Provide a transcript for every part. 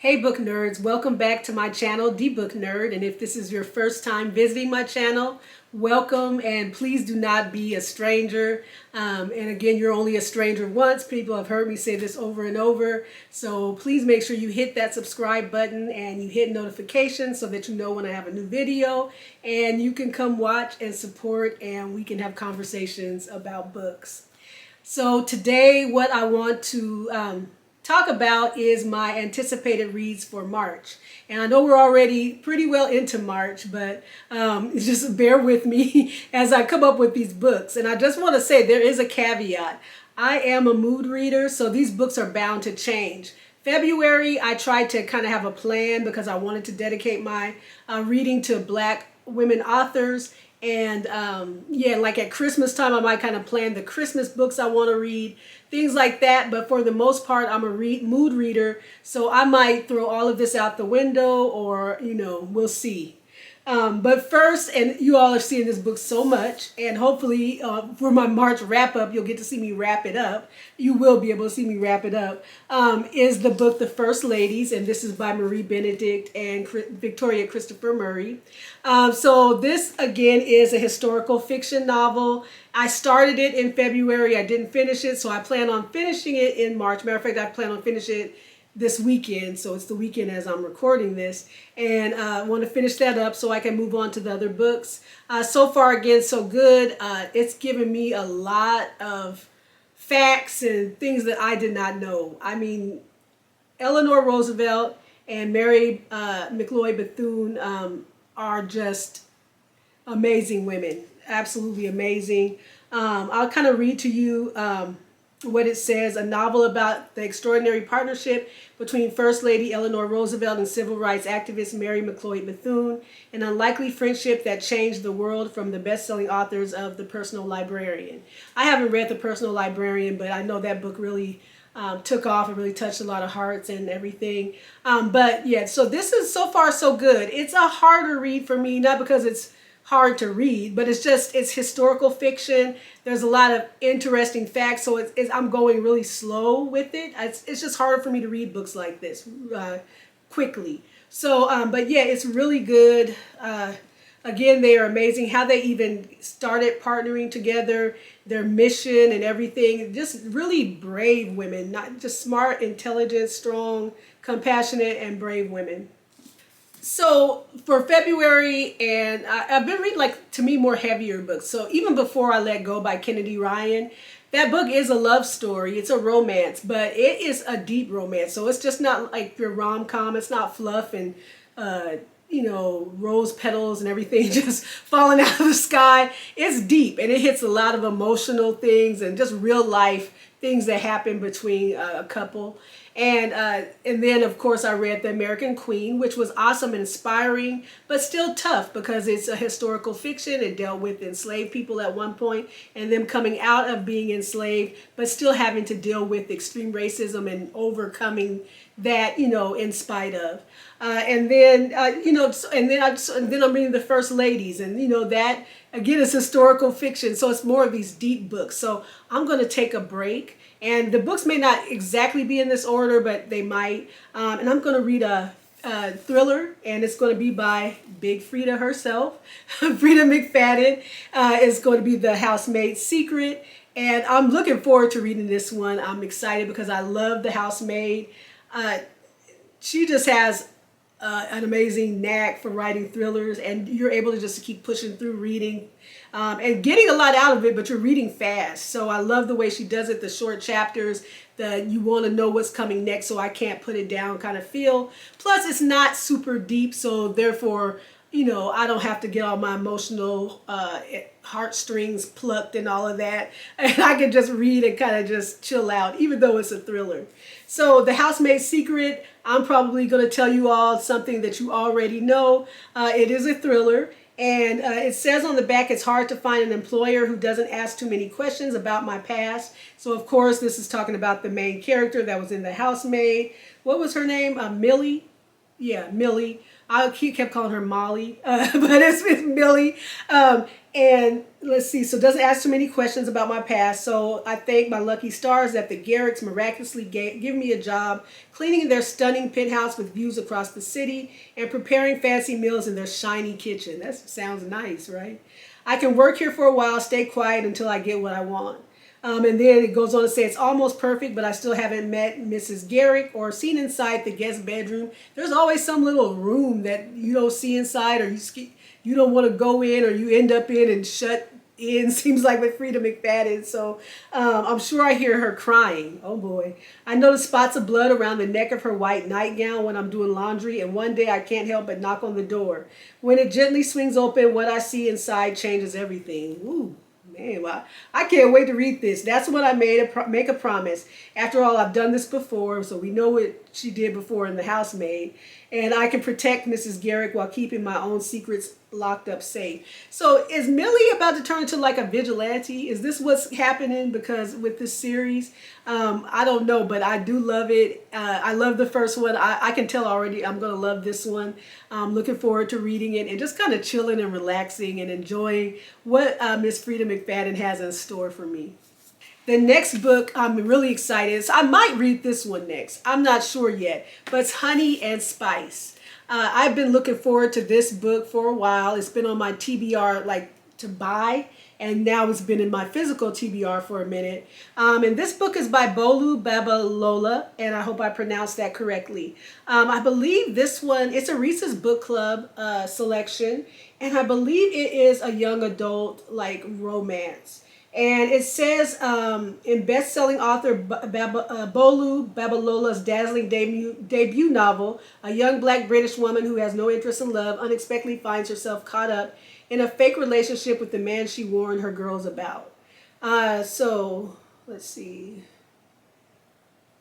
Hey book nerds, welcome back to my channel, dbooknerd. And if this is your first time visiting my channel, welcome, and please do not be a stranger. And again, you're only a stranger once. People have heard me say this over and over. So please make sure you hit that subscribe button and you hit notifications so that you know when I have a new video. And you can come watch and support and we can have conversations about books. So today what I want to talk about is my anticipated reads for March. And I know we're already pretty well into March, but just bear with me as I come up with these books. And I just want to say there is a caveat. I am a mood reader, so these books are bound to change. February, I tried to kind of have a plan because I wanted to dedicate my reading to Black women authors. And yeah, like at Christmas time, I might kind of plan the Christmas books I want to read, things like that. But for the most part, I'm a mood reader. So I might throw all of this out the window or, we'll see. But first, and you all are seeing this book so much, and hopefully for my March wrap up, you'll get to see me wrap it up. You will be able to see me wrap it up, is the book The First Ladies, and this is by Marie Benedict and Victoria Christopher Murray. So this, again, is a historical fiction novel. I started it in February. I didn't finish it, so I plan on finishing it in March. Matter of fact, I plan on finishing it this weekend, so it's the weekend as I'm recording this, and I want to finish that up so I can move on to the other books. So far, again, so good. It's given me a lot of facts and things that I did not know. I mean, Eleanor Roosevelt and Mary McLeod Bethune are just amazing women, absolutely amazing. I'll kind of read to you what it says: a novel about the extraordinary partnership between First Lady Eleanor Roosevelt and civil rights activist Mary McLeod Bethune, an unlikely friendship that changed the world, from the best-selling authors of The Personal Librarian. I haven't read The Personal Librarian, but I know that book really took off. It really touched a lot of hearts and everything. But yeah, so this is so far so good. It's a harder read for me, not because it's hard to read, but it's historical fiction. There's a lot of interesting facts, so I'm going really slow with it. It's just harder for me to read books like this quickly. So, but yeah, it's really good. Again, they are amazing. How they even started partnering together, their mission and everything. Just really brave women, not just smart, intelligent, strong, compassionate, and brave women. So for February, and I've been reading, like, to me, more heavier books. So even Before I Let Go by Kennedy Ryan, that book is a love story. It's a romance, but it is a deep romance. So it's just not like your rom-com. It's not fluff and, rose petals and everything just falling out of the sky. It's deep, and it hits a lot of emotional things and just real life things that happen between a couple. And then, of course, I read The American Queen, which was awesome and inspiring, but still tough because it's a historical fiction. It dealt with enslaved people at one point and them coming out of being enslaved, but still having to deal with extreme racism and overcoming that, in spite of. And then I'm reading The First Ladies, and that again is historical fiction, so it's more of these deep books. So I'm going to take a break, and the books may not exactly be in this order, but they might. And I'm going to read a thriller, and it's going to be by Big Frida herself. Frida McFadden is going to be The Housemaid's Secret, and I'm looking forward to reading this one. I'm excited because I love The Housemaid. She just has an amazing knack for writing thrillers, and you're able to just keep pushing through reading and getting a lot out of it, but you're reading fast. So I love the way she does it, the short chapters, that you want to know what's coming next, so I can't put it down kind of feel. Plus, it's not super deep, so therefore, I don't have to get all my emotional heartstrings plucked and all of that. And I can just read and kind of just chill out, even though it's a thriller. So The Housemaid's Secret, I'm probably going to tell you all something that you already know. It is a thriller. And it says on the back, it's hard to find an employer who doesn't ask too many questions about my past. So, of course, this is talking about the main character that was in The Housemaid. What was her name? Millie? Yeah, Millie. I kept calling her Molly, but it's Millie. And let's see, so it doesn't ask too many questions about my past. So I thank my lucky stars that the Garricks miraculously give me a job cleaning their stunning penthouse with views across the city and preparing fancy meals in their shiny kitchen. That sounds nice, right? I can work here for a while, stay quiet until I get what I want. And then it goes on to say it's almost perfect, but I still haven't met Mrs. Garrick or seen inside the guest bedroom. There's always some little room that you don't see inside, or you don't want to go in, or you end up in and shut in. Seems like with Frida McFadden. So I'm sure I hear her crying. Oh boy. I notice spots of blood around the neck of her white nightgown when I'm doing laundry, and one day I can't help but knock on the door. When it gently swings open, what I see inside changes everything. Ooh. Man, well, I can't wait to read this. That's what I make a promise. After all, I've done this before, so we know what she did before in The Housemaid. And I can protect Mrs. Garrick while keeping my own secrets locked up safe. So is Millie about to turn into like a vigilante? Is this what's happening? Because with this series, I don't know, but I do love it. I love the first one. I can tell already I'm going to love this one. I'm looking forward to reading it and just kind of chilling and relaxing and enjoying what Miss Frida McFadden has in store for me. The next book, I'm really excited. So I might read this one next. I'm not sure yet, but it's Honey and Spice. I've been looking forward to this book for a while. It's been on my TBR like to buy, and now it's been in my physical TBR for a minute. And this book is by Bolu Babalola, and I hope I pronounced that correctly. I believe this one, it's a Reese's Book Club selection, and I believe it is a young adult like romance. And it says in best-selling author Bolu Babalola's dazzling debut novel, a young black British woman who has no interest in love unexpectedly finds herself caught up in a fake relationship with the man she warned her girls about. So, let's see.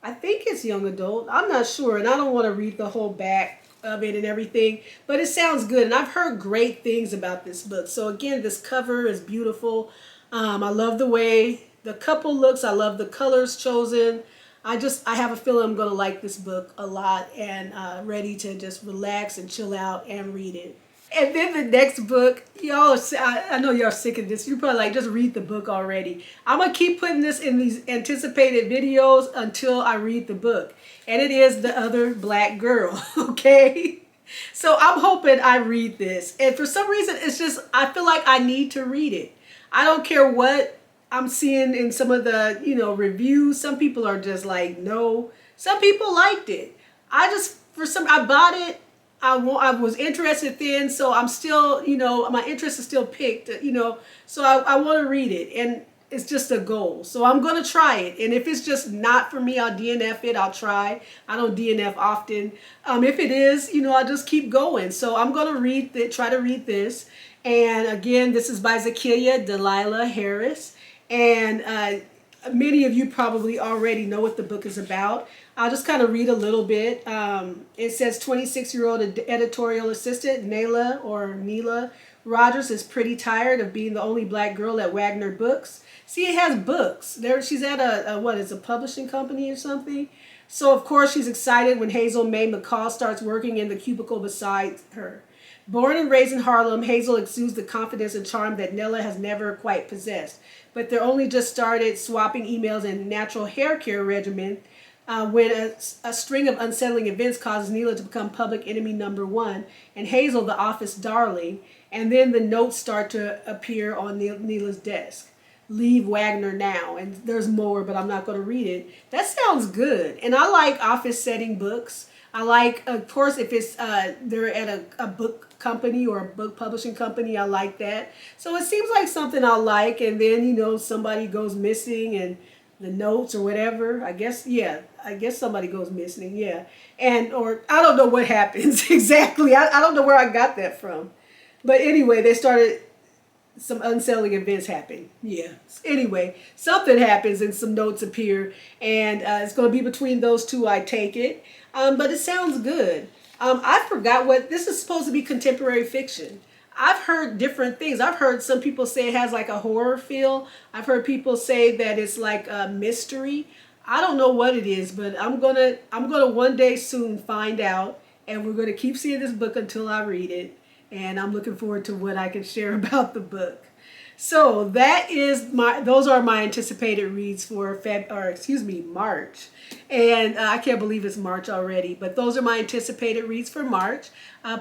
I think it's young adult. I'm not sure, and I don't want to read the whole back of it and everything, but it sounds good, and I've heard great things about this book. So again, this cover is beautiful. I love the way the couple looks. I love the colors chosen. I have a feeling I'm going to like this book a lot, and ready to just relax and chill out and read it. And then the next book, y'all, I know y'all sick of this. You're probably like, just read the book already. I'm going to keep putting this in these anticipated videos until I read the book. And it is The Other Black Girl, okay? So I'm hoping I read this. And for some reason, it's just, I feel like I need to read it. I don't care what I'm seeing in some of the, reviews. Some people are just like, no. Some people liked it. I bought it. I was interested then, so I'm still, my interest is still piqued, so I want to read it, and it's just a goal. So I'm going to try it, and if it's just not for me, I'll DNF it. I'll try. I don't DNF often. If it is, I'll just keep going. So I'm going to try to read this. And again, this is by Zakiya Delilah Harris, and many of you probably already know what the book is about. I'll just kind of read a little bit. It says 26-year-old editorial assistant Neela Rogers is pretty tired of being the only black girl at Wagner Books. See, it has books. She's at a publishing company or something. So, of course, she's excited when Hazel May McCall starts working in the cubicle beside her. Born and raised in Harlem, Hazel exudes the confidence and charm that Nella has never quite possessed. But they're only just started swapping emails and natural hair care regimen when a string of unsettling events causes Neela to become public enemy number one, and Hazel the office darling, and then the notes start to appear on Neela's desk. Leave Wagner now, and there's more, but I'm not going to read it. That sounds good, and I like office setting books. I like, of course, if it's they're at a book company or a book publishing company, I like that. So it seems like something I like, and then, somebody goes missing and the notes or whatever. I guess somebody goes missing, yeah. Or I don't know what happens exactly. I don't know where I got that from. But anyway, some unsettling events happen. Yeah. Anyway, something happens and some notes appear, and it's going to be between those two, I take it. But it sounds good. I forgot this is supposed to be contemporary fiction. I've heard different things. I've heard some people say it has like a horror feel. I've heard people say that it's like a mystery. I don't know what it is, but I'm gonna one day soon find out, and we're gonna keep seeing this book until I read it. and I'm looking forward to what I can share about the book. So those are my anticipated reads for March. And I can't believe it's March already, but those are my anticipated reads for March.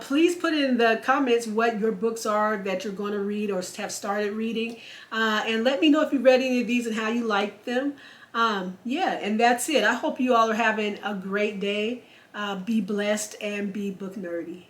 Please put in the comments what your books are that you're going to read or have started reading. And let me know if you read any of these and how you like them. Yeah, and that's it. I hope you all are having a great day. Be blessed and be book nerdy.